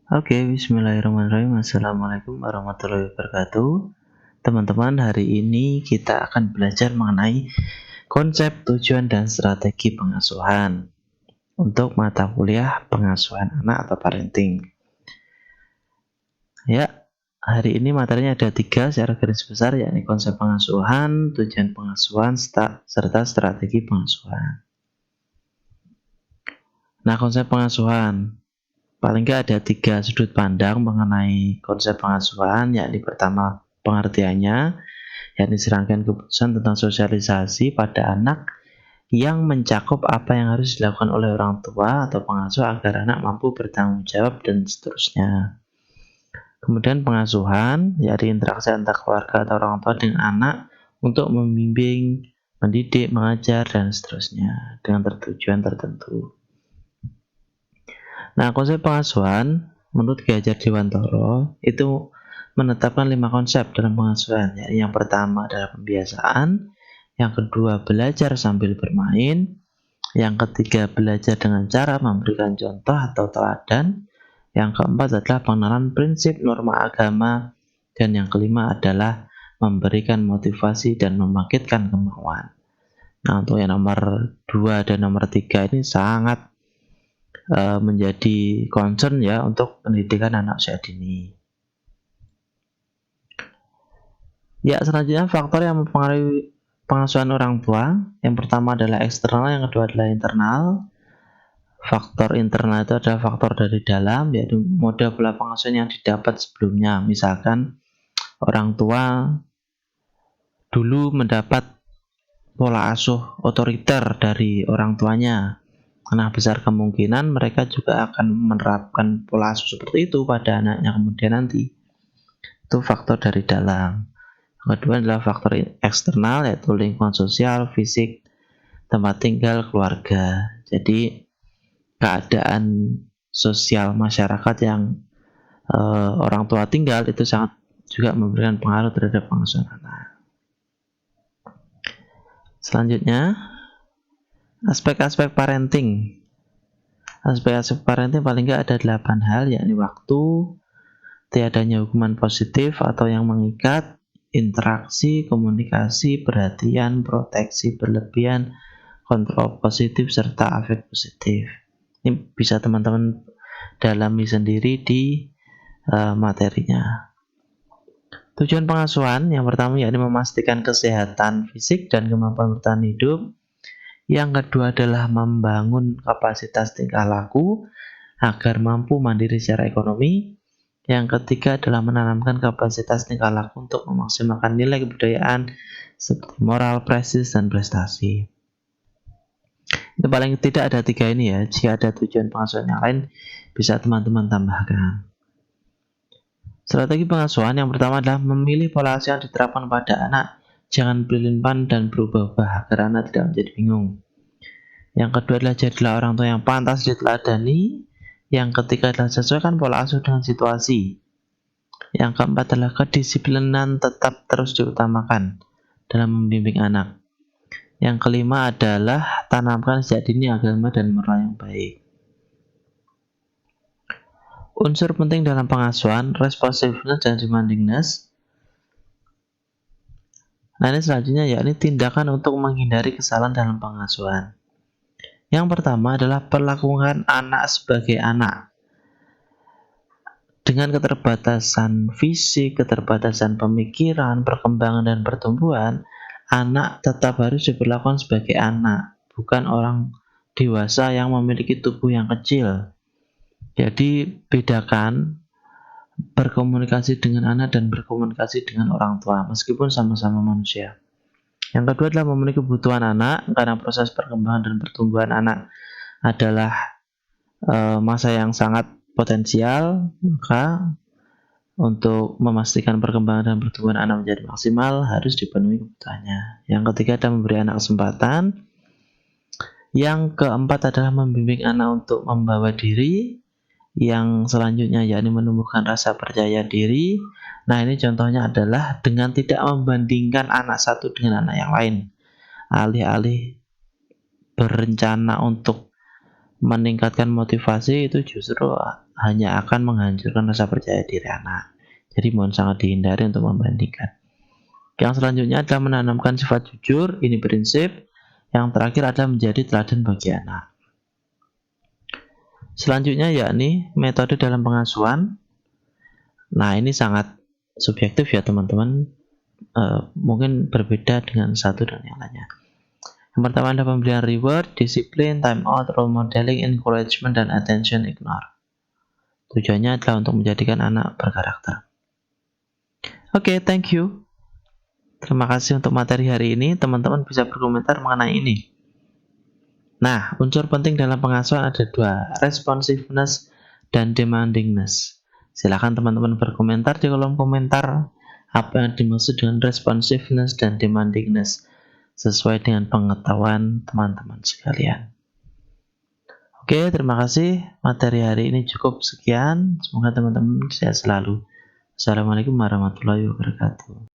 Oke, bismillahirrahmanirrahim. Assalamualaikum warahmatullahi wabarakatuh. Teman-teman, hari ini kita akan belajar mengenai konsep, tujuan, dan strategi pengasuhan untuk mata kuliah pengasuhan anak atau parenting. Ya, hari ini materinya ada 3 secara garis besar, yakni konsep pengasuhan, tujuan pengasuhan, serta strategi pengasuhan. Nah, konsep pengasuhan paling nggak ada 3 sudut pandang mengenai konsep pengasuhan, yakni pertama pengertiannya, yakni serangkaian keputusan tentang sosialisasi pada anak yang mencakup apa yang harus dilakukan oleh orang tua atau pengasuh agar anak mampu bertanggung jawab dan seterusnya. Kemudian pengasuhan, yakni interaksi antar keluarga atau orang tua dengan anak untuk membimbing, mendidik, mengajar, dan seterusnya dengan tujuan tertentu. Nah, konsep pengasuhan menurut Ki Hajar Dewantara itu menetapkan 5 konsep dalam pengasuhan. Yang pertama adalah pembiasaan, yang kedua belajar sambil bermain, yang ketiga belajar dengan cara memberikan contoh atau teladan, yang keempat adalah pengenalan prinsip norma agama, dan yang kelima adalah memberikan motivasi dan membangkitkan kemauan. Nah, untuk yang nomor 2 dan nomor 3 ini sangat menjadi concern ya untuk pendidikan anak usia dini. Ya, selanjutnya faktor yang mempengaruhi pengasuhan orang tua. Yang pertama adalah eksternal, yang kedua adalah internal. Faktor internal itu adalah faktor dari dalam, yaitu model pola pengasuhan yang didapat sebelumnya. Misalkan orang tua dulu mendapat pola asuh otoriter dari orang tuanya. Nah, besar kemungkinan mereka juga akan menerapkan pola asuh seperti itu pada anaknya kemudian nanti. Itu faktor dari dalam. Yang kedua adalah faktor eksternal, yaitu lingkungan sosial, fisik, tempat tinggal, keluarga. Jadi keadaan sosial masyarakat yang orang tua tinggal itu sangat juga memberikan pengaruh terhadap pengasuhan anak. Selanjutnya, aspek-aspek parenting. Aspek-aspek parenting paling nggak ada 8 hal, yakni waktu, tiadanya hukuman positif atau yang mengikat, interaksi, komunikasi, perhatian, proteksi berlebihan, kontrol positif, serta afek positif. Ini bisa teman-teman dalami sendiri di materinya. Tujuan pengasuhan yang pertama yakni memastikan kesehatan fisik dan kemampuan bertahan hidup. Yang kedua adalah membangun kapasitas tingkah laku agar mampu mandiri secara ekonomi. Yang ketiga adalah menanamkan kapasitas tingkah laku untuk memaksimalkan nilai kebudayaan seperti moral, prestis, dan prestasi. Itu paling tidak ada 3 ini ya. Jika ada tujuan pengasuhan yang lain, bisa teman-teman tambahkan. Strategi pengasuhan yang pertama adalah memilih pola asuh yang diterapkan pada anak. Jangan pelin-pelan dan berubah-ubah agar anak tidak menjadi bingung. Yang kedua adalah jadilah orang tua yang pantas diteladani. Yang ketiga adalah sesuaikan pola asuh dengan situasi. Yang keempat adalah kedisiplinan tetap terus diutamakan dalam membimbing anak. Yang kelima adalah tanamkan sejak dini agama dan moral yang baik. Unsur penting dalam pengasuhan, responsiveness dan demandingness. Nah, ini selanjutnya yakni tindakan untuk menghindari kesalahan dalam pengasuhan. Yang pertama adalah perlakukan anak sebagai anak. Dengan keterbatasan fisik, keterbatasan pemikiran, perkembangan dan pertumbuhan, anak tetap harus diperlakukan sebagai anak, bukan orang dewasa yang memiliki tubuh yang kecil. Jadi bedakan berkomunikasi dengan anak dan berkomunikasi dengan orang tua, meskipun sama-sama manusia. Yang kedua adalah memenuhi kebutuhan anak, karena proses perkembangan dan pertumbuhan anak adalah masa yang sangat potensial, maka untuk memastikan perkembangan dan pertumbuhan anak menjadi maksimal harus dipenuhi kebutuhannya. Yang ketiga adalah memberi anak kesempatan. Yang keempat adalah membimbing anak untuk membawa diri. Yang selanjutnya yakni menumbuhkan rasa percaya diri. Nah, ini contohnya adalah dengan tidak membandingkan anak satu dengan anak yang lain. Alih-alih berencana untuk meningkatkan motivasi itu justru hanya akan menghancurkan rasa percaya diri anak. Jadi mohon sangat dihindari untuk membandingkan. Yang selanjutnya adalah menanamkan sifat jujur, ini prinsip. Yang terakhir adalah menjadi teladan bagi anak. Selanjutnya yakni metode dalam pengasuhan. Nah, ini sangat subjektif ya teman-teman. Mungkin berbeda dengan satu dan yang lainnya. Yang pertama ada pemberian reward, disiplin, time out, role modeling, encouragement, dan attention ignore. Tujuannya adalah untuk menjadikan anak berkarakter. Oke, thank you. Terima kasih untuk materi hari ini. Teman-teman bisa berkomentar mengenai ini. Nah, unsur penting dalam pengasuhan ada dua, responsiveness dan demandingness. Silakan teman-teman berkomentar di kolom komentar apa yang dimaksud dengan responsiveness dan demandingness sesuai dengan pengetahuan teman-teman sekalian. Oke, terima kasih. Materi hari ini cukup sekian. Semoga teman-teman sehat selalu. Assalamualaikum warahmatullahi wabarakatuh.